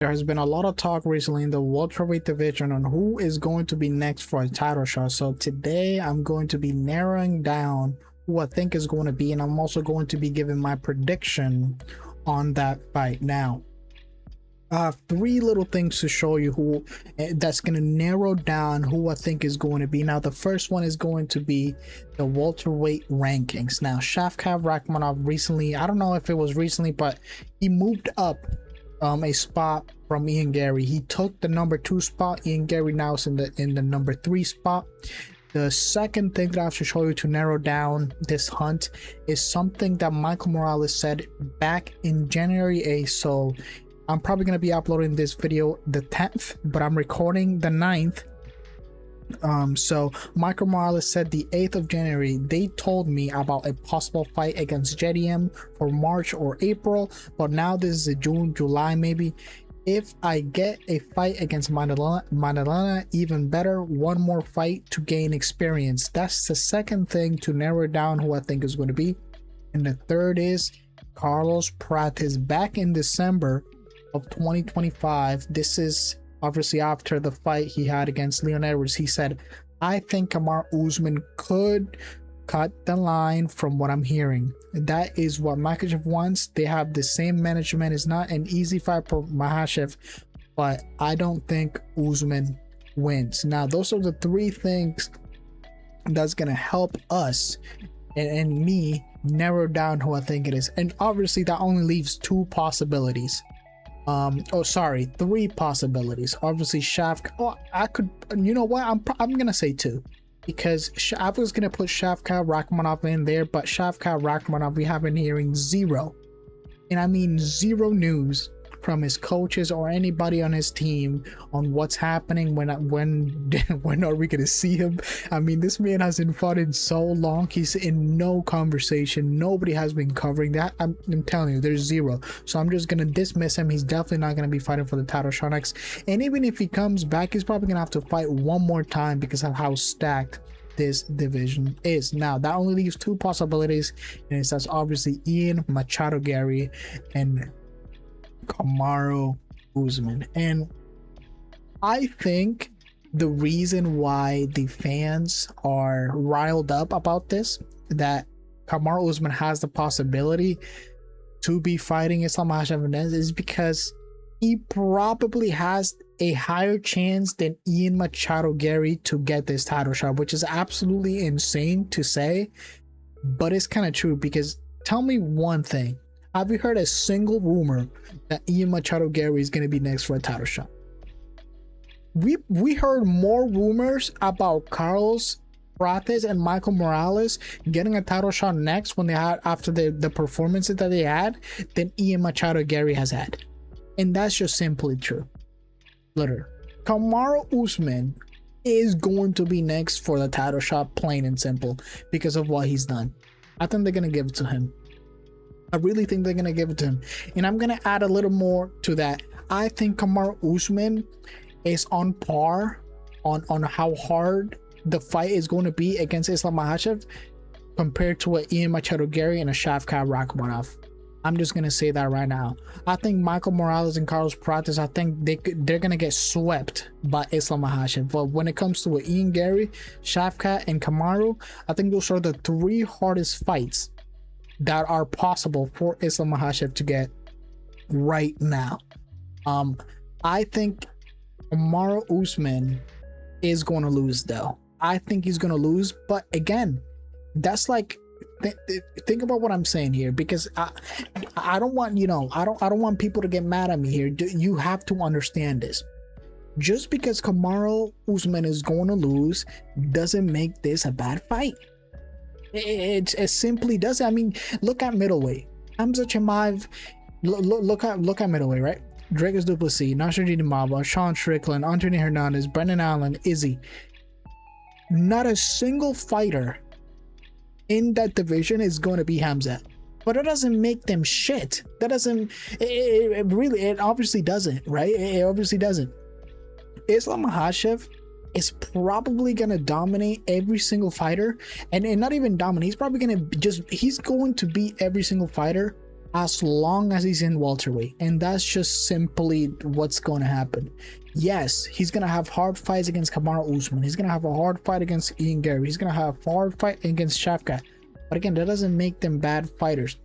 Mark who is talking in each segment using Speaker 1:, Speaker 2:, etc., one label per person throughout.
Speaker 1: There has been a lot of talk recently in the welterweight division on who is going to be next for a title shot. So today I'm going to be narrowing down who I think is going to be, and I'm also going to be giving my prediction on that fight. Now, I have three little things to show you who that's going to narrow down who I think is going to be. Now, the first one is going to be the welterweight rankings. Now, Shavkat Rakhmonov recently, I don't know if it was recently, but he moved up a spot from Ian Gary. He took the number 2 spot. Ian Gary now is in the number 3 spot. The second thing that I have to show you to narrow down this hunt is something that Michael Morales said back in January 8th. So I'm probably going to be uploading this video the 10th, but I'm recording the 9th. So Michael Morales said the 8th of January, they told me about a possible fight against JDM for March or April, but now this is June, July maybe. If I get a fight against Maddalena, even better, one more fight to gain experience. That's the second thing to narrow down who I think is going to be. And the third is Carlos Prates back in December of 2025. This is obviously after the fight he had against Leon Edwards. He said, I think Kamaru Usman could cut the line from what I'm hearing. That is what Makhachev wants. They have the same management. It's not an easy fight for Makhachev, but I don't think Usman wins. Now, those are the three things that's going to help us and me narrow down who I think it is. And obviously that only leaves two possibilities. Three possibilities. Obviously Shavkat, I could, you know what, I'm gonna say 2, because I was gonna put Shavkat Rakhmonov in there, but Shavkat Rakhmonov, we have been hearing zero, and I mean zero news from his coaches or anybody on his team on what's happening, when are we gonna see him. I mean, this man hasn't fought in so long. He's in no conversation. Nobody has been covering that. I'm telling you, there's zero. So I'm just gonna dismiss him. He's definitely not gonna be fighting for the title shot next, and even if he comes back, he's probably gonna have to fight one more time because of how stacked this division is. Now that only leaves two possibilities, and that's obviously Ian Machado Gary and Kamaru Usman. And I think the reason why the fans are riled up about this, that Kamaru Usman has the possibility to be fighting Islam Makhachev, is because he probably has a higher chance than Ian Machado Gary to get this title shot, which is absolutely insane to say, but it's kind of true. Because tell me one thing, have you heard a single rumor that Ian Machado Gary is going to be next for a title shot? We heard more rumors about Carlos Prates and Michael Morales getting a title shot next when they had, after the performances that they had, than Ian Machado Gary has had. And that's just simply true. Literally. Kamaru Usman is going to be next for the title shot, plain and simple, because of what he's done. I think they're going to give it to him. I really think they're going to give it to him. And I'm going to add a little more to that. I think Kamaru Usman is on par on how hard the fight is going to be against Islam Makhachev compared to a Ian Machado Gary and a Shavkat Rakhmonov. I'm just going to say that right now. I think Michael Morales and Carlos Prates, I think they're going to get swept by Islam Makhachev. But when it comes to Ian Gary, Shavkat, and Kamaru, I think those are the three hardest fights that are possible for Islam Makhachev to get right now. I think Kamaru Usman is going to lose, though. I think he's going to lose, but again, that's like, think about what I'm saying here, because I don't want, I don't want people to get mad at me here. You have to understand this. Just because Kamaru Usman is going to lose doesn't make this a bad fight. It simply doesn't. I mean, look at middleweight. Hamza Chimaev. Look at middleweight, right? Dricus Du Plessis, Nasruddin Imava, Sean Strickland, Anthony Hernandez, Brendan Allen, Izzy. Not a single fighter in that division is going to be Hamza. But it doesn't make them shit. That doesn't. It obviously doesn't, right? It obviously doesn't. Islam Makhachev is probably gonna dominate every single fighter, and not even dominate. He's probably gonna he's going to beat every single fighter as long as he's in welterweight, and that's just simply what's going to happen. Yes, he's going to have hard fights against Kamaru Usman. He's going to have a hard fight against Ian Gary. He's going to have a hard fight against Shafkat. But again, that doesn't make them bad fighters.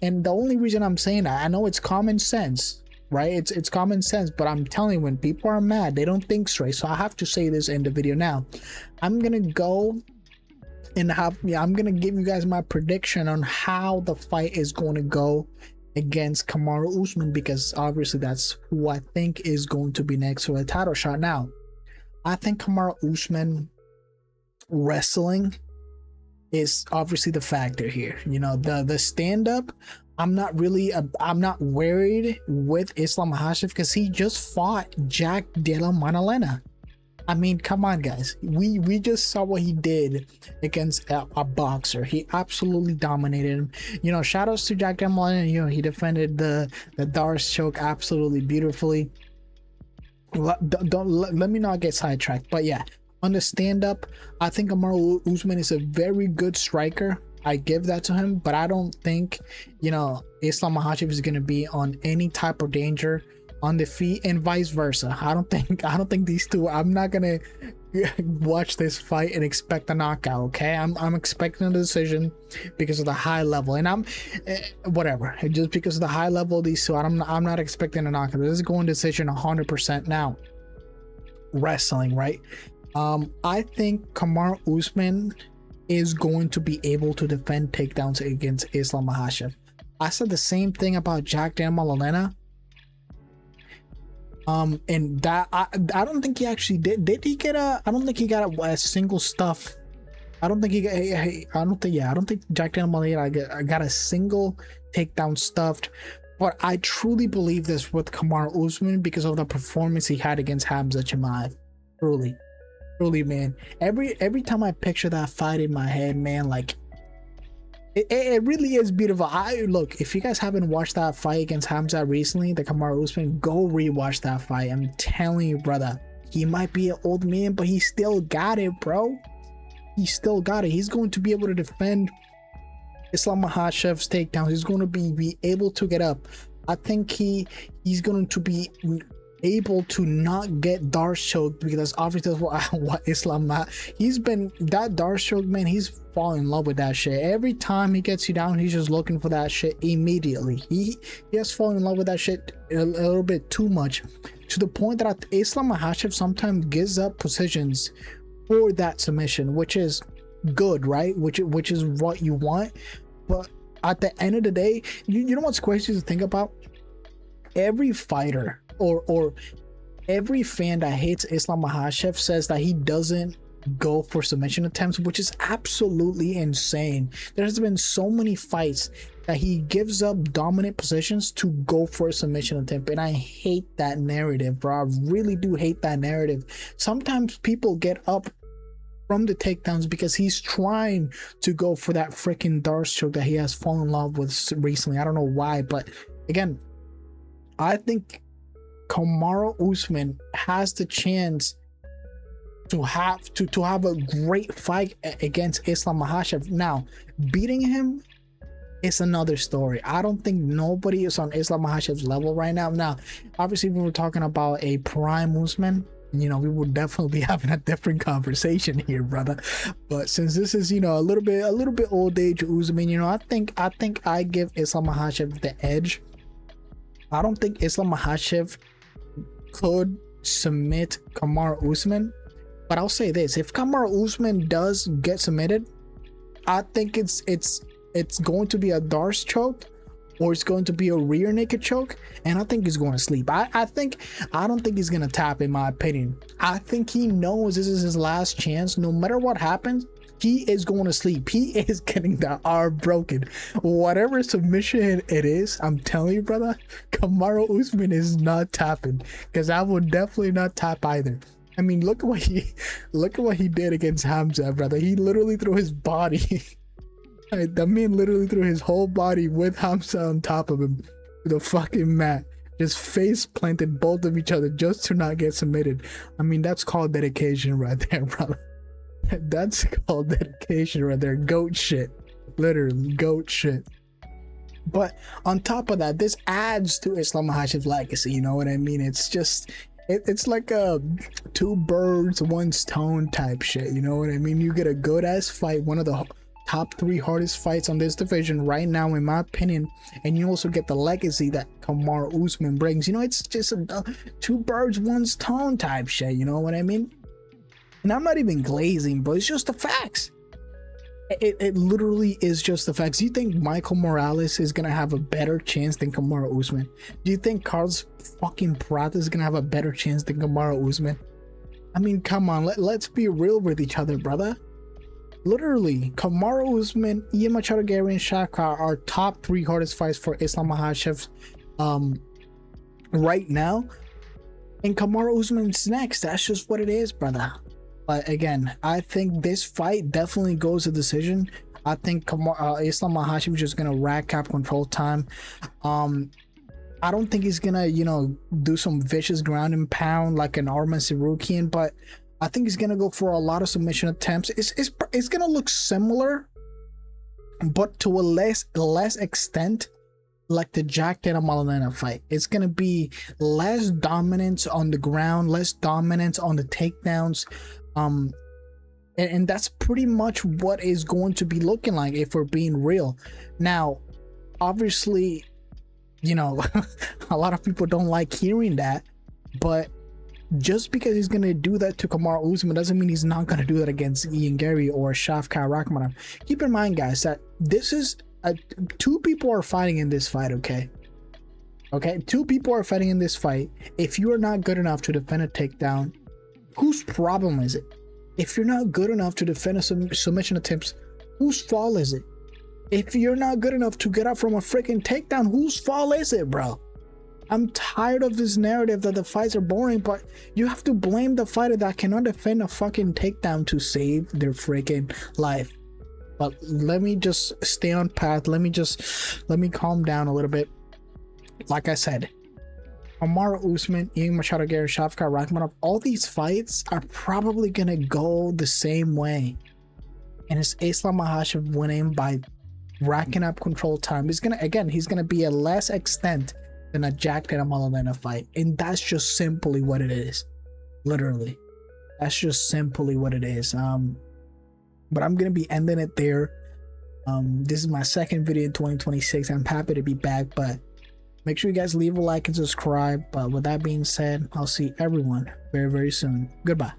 Speaker 1: And the only reason I'm saying that, I know it's common sense, right? It's common sense, but I'm telling you, when people are mad, they don't think straight. So I have to say this in the video now. I'm gonna go and I'm gonna give you guys my prediction on how the fight is going to go against Kamaru Usman, because obviously that's who I think is going to be next for a title shot. Now, I think Kamaru Usman wrestling is obviously the factor here. You know, the stand-up, I'm not worried with Islam Makhachev because he just fought Jack Della Maddalena. I mean, come on, guys. We just saw what he did against a boxer. He absolutely dominated him. You know, shout outs to Jack Della Maddalena. You know, he defended the Darce choke absolutely beautifully. Don't let me not get sidetracked, but yeah, on the stand-up, I think Kamaru Usman is a very good striker. I give that to him, but I don't think, you know, Islam Makhachev is going to be on any type of danger on the feet, and vice versa. I don't think these two. I'm not gonna watch this fight and expect a knockout. Okay, I'm expecting a decision because of the high level, and I'm whatever. Just because of the high level of these two, I'm not expecting a knockout. This is going decision 100%. Now, wrestling, right? I think Kamaru Usman is going to be able to defend takedowns against Islam Makhachev. I said the same thing about Jack Della Maddalena. And that I don't think he actually did he get a, I don't think he got a single stuff. I don't think Jack Della Maddalena got a single takedown stuffed. But I truly believe this with Kamaru Usman because of the performance he had against Hamza Chimaev. Truly, man. Every time I picture that fight in my head, man, like it really is beautiful. Look, if you guys haven't watched that fight against Hamza recently, the Kamaru Usman, go rewatch that fight. I'm telling you, brother, he might be an old man, but he still got it, bro. He still got it. He's going to be able to defend Islam Makhachev's takedowns. He's going to be able to get up. I think he's going to be able to not get Darce choked, because obviously that's what Islam, he's been, that Darce choke, man, he's falling in love with that shit. Every time he gets you down, he's just looking for that shit immediately. He has fallen in love with that shit a little bit too much, to the point that Islam Makhachev sometimes gives up positions for that submission, which is good, right? Which is what you want. But at the end of the day, you know what's crazy to think about? Every fighter or every fan that hates Islam Makhachev says that he doesn't go for submission attempts, which is absolutely insane. There's been so many fights that he gives up dominant positions to go for a submission attempt, and I hate that narrative, bro. I really do hate that narrative. Sometimes people get up from the takedowns because he's trying to go for that freaking Darce choke that he has fallen in love with recently. I don't know why, but again, I think Kamaru Usman has the chance to have a great fight against Islam Makhachev. Now, beating him is another story. I don't think nobody is on Islam Makhachev's level right now. Now, obviously, if we were talking about a prime Usman, you know, we would definitely be having a different conversation here, brother. But since this is, you know, a little bit old age Usman, you know, I think I give Islam Makhachev the edge. I don't think Islam Makhachev could submit Kamaru Usman, but I'll say this: if Kamaru Usman does get submitted, I think it's going to be a Darce choke, or it's going to be a rear naked choke, and I think he's going to sleep. I don't think he's going to tap, in my opinion. I think he knows this is his last chance. No matter what happens, he is going to sleep. He is getting the arm broken. Whatever submission it is, I'm telling you, brother, Kamaru Usman is not tapping, because I would definitely not tap either. I mean, look at what he did against Hamza, brother. He literally threw his body. That man literally threw his whole body with Hamza on top of him to the fucking mat. Just face planted both of each other just to not get submitted. I mean, that's called dedication right there, brother. That's called dedication right there. Goat shit. Literally, goat shit. But on top of that, this adds to Islam Makhachev's legacy. You know what I mean? It's just it's like a two birds, one stone type shit. You know what I mean? You get a good ass fight, one of the top 3 hardest fights on this division right now, in my opinion, and you also get the legacy that Kamaru Usman brings. You know, it's just a two birds, one stone type shit. You know what I mean? And I'm not even glazing, but it's just the facts. It literally is just the facts. Do you think Michael Morales is gonna have a better chance than Kamaru Usman? Do you think Carlos fucking Prata is gonna have a better chance than Kamaru Usman? I mean, come on, let's be real with each other, brother. Literally, Kamaru Usman, Ian Machado, and Shafkat are top 3 hardest fights for Islam Makhachev right now, and Kamaru Usman's next. That's just what it is, brother. But again, I think this fight definitely goes to decision. I think Islam Makhachev is just gonna rack up control time. I don't think he's gonna, you know, do some vicious ground and pound like an Arman Sarukian, but I think he's gonna go for a lot of submission attempts. It's gonna look similar, but to a less extent, like the Jack Della Maddalena fight. It's gonna be less dominance on the ground, less dominance on the takedowns. And that's pretty much what is going to be looking like, if we're being real. Now, obviously, you know, a lot of people don't like hearing that, but just because he's gonna do that to Kamaru Usman doesn't mean he's not gonna do that against Ian Gary or Shafkat Rakhmonov. Keep in mind, guys, that this is two people are fighting in this fight. Okay, 2 people are fighting in this fight. If you are not good enough to defend a takedown, whose problem is it? If you're not good enough to defend a submission attempts, whose fault is it? If you're not good enough to get up from a freaking takedown, whose fault is it, bro? I'm tired of this narrative that the fights are boring, but you have to blame the fighter that cannot defend a fucking takedown to save their freaking life. But let me just stay on path. Let me calm down a little bit. Like I said, Kamaru Usman, Ian Machado, Shafkat Rakhmonov, all these fights are probably gonna go the same way, and it's Islam Makhachev winning by racking up control time. He's gonna be a less extent than a Jack Della Maddalena fight, and that's just simply what it is. Literally, that's just simply what it is. But I'm gonna be ending it there. This is my second video in 2026. I'm happy to be back, but make sure you guys leave a like and subscribe. But with that being said, I'll see everyone very, very soon. Goodbye.